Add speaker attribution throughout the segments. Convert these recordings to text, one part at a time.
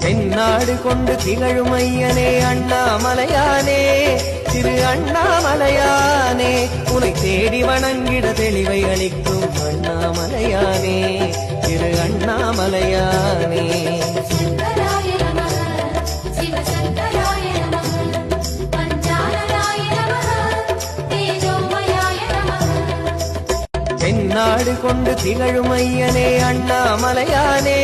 Speaker 1: தென்னாடு கொண்டு திகழும் ஐயனே அண்ணாமலையானே, திரு அண்ணாமலையானே, உனை தேடி வணங்கிட தெளிவை அளிக்கும் அண்ணாமலையானே, திரு அண்ணாமலையானே. தென்னாடு கொண்டு திகழும் ஐயனே அண்ணாமலையானே,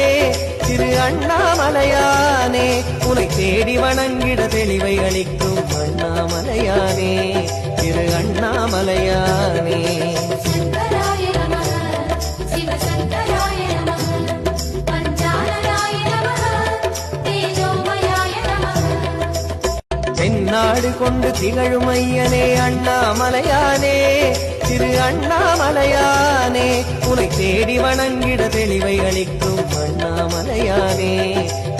Speaker 1: திரு அண்ணாமலையானே, உனை தேடி வணங்கிட தெளிவை அளிக்கும் அண்ணாமலையானே, திரு அண்ணாமலையானே. தென்னாடு கொண்டு திகழும் ஐயனே அண்ணாமலையானே, திரு அண்ணாமலையானே, உனை தேடி வணங்கிட தெளிவை அளிக்கும் அண்ணாமலையானே,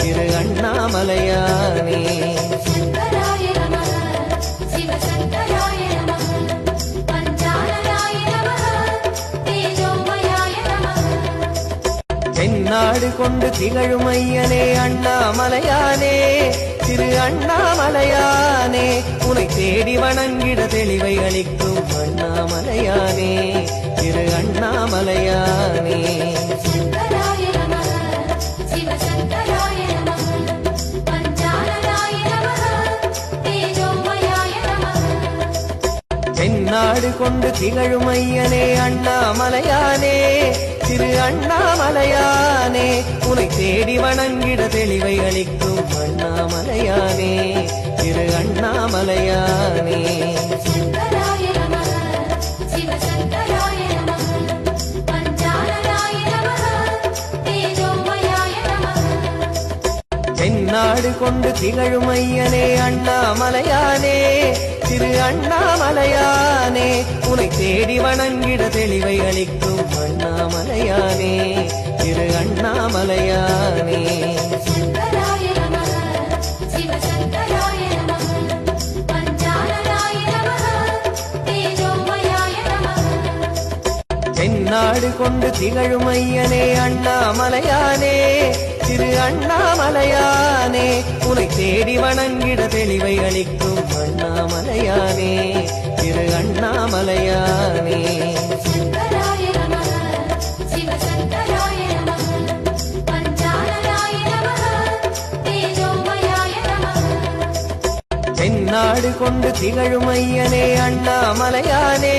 Speaker 1: திரு அண்ணாமலையானே. தென்னாடு கொண்டு திகழும் ஐயனே அண்ணாமலையானே, திரு அண்ணாமலையானே, உனை தேடி வணங்கிட தெளிவை அளிக்கும் அண்ணாமலையானே, திரு அண்ணாமலையானே. தென்னாடு கொண்டு திகழும் ஐயனே அண்ணாமலையானே, திரு அண்ணாமலையானே, உனை தேடி வணங்கிட தெளிவை அளிக்கும் அண்ணாமலையானே, திரு அண்ணாமலையானே. தென்னாடு கொண்டு திகழும் ஐயனே அண்ணாமலையானே, திரு அண்ணாமலையானே, உனை தேடி வணங்கிட தெளிவை அளிக்கும் அண்ணாமலையானே, திரு அண்ணாமலையானே. தென்னாடு கொண்டு திகழும் ஐயனே அண்ணாமலையானே, திரு அண்ணாமலையானே, உனை தேடி வணங்கிட தெளிவை அளிக்கும் அண்ணாமலையானே, திரு அண்ணாமலையானே. தென்னாடு கொண்டு திகழும் ஐயனே அண்ணாமலையானே,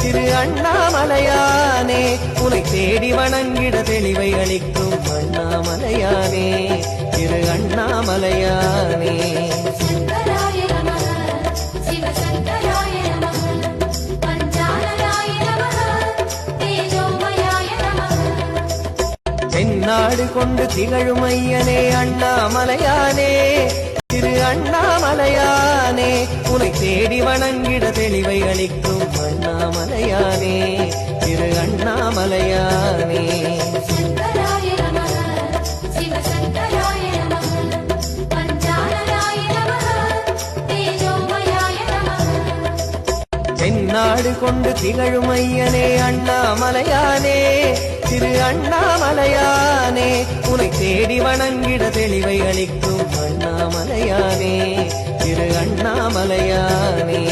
Speaker 1: திரு அண்ணாமலையானே, உனை தேடி வணங்கிட தெளிவை அளிக்கும் அண்ணாமலையானே, திரு அண்ணாமலையானே. தென்னாடு கொண்டு திகழும் ஐயனே அண்ணாமலையானே, திரு அண்ணாமலையானே, உனை தேடி வணங்கிட தெளிவை அளிக்கும் அண்ணாமலையானே, திரு அண்ணாமலையானே. தென்னாடு கொண்டு திகழும் ஐயனே அண்ணாமலையானே, திரு அண்ணாமலையானே, உனை தேடி வணங்கிட தெளிவை அளிக்கும் அண்ணாமலையானே, திரு அண்ணாமலையானே.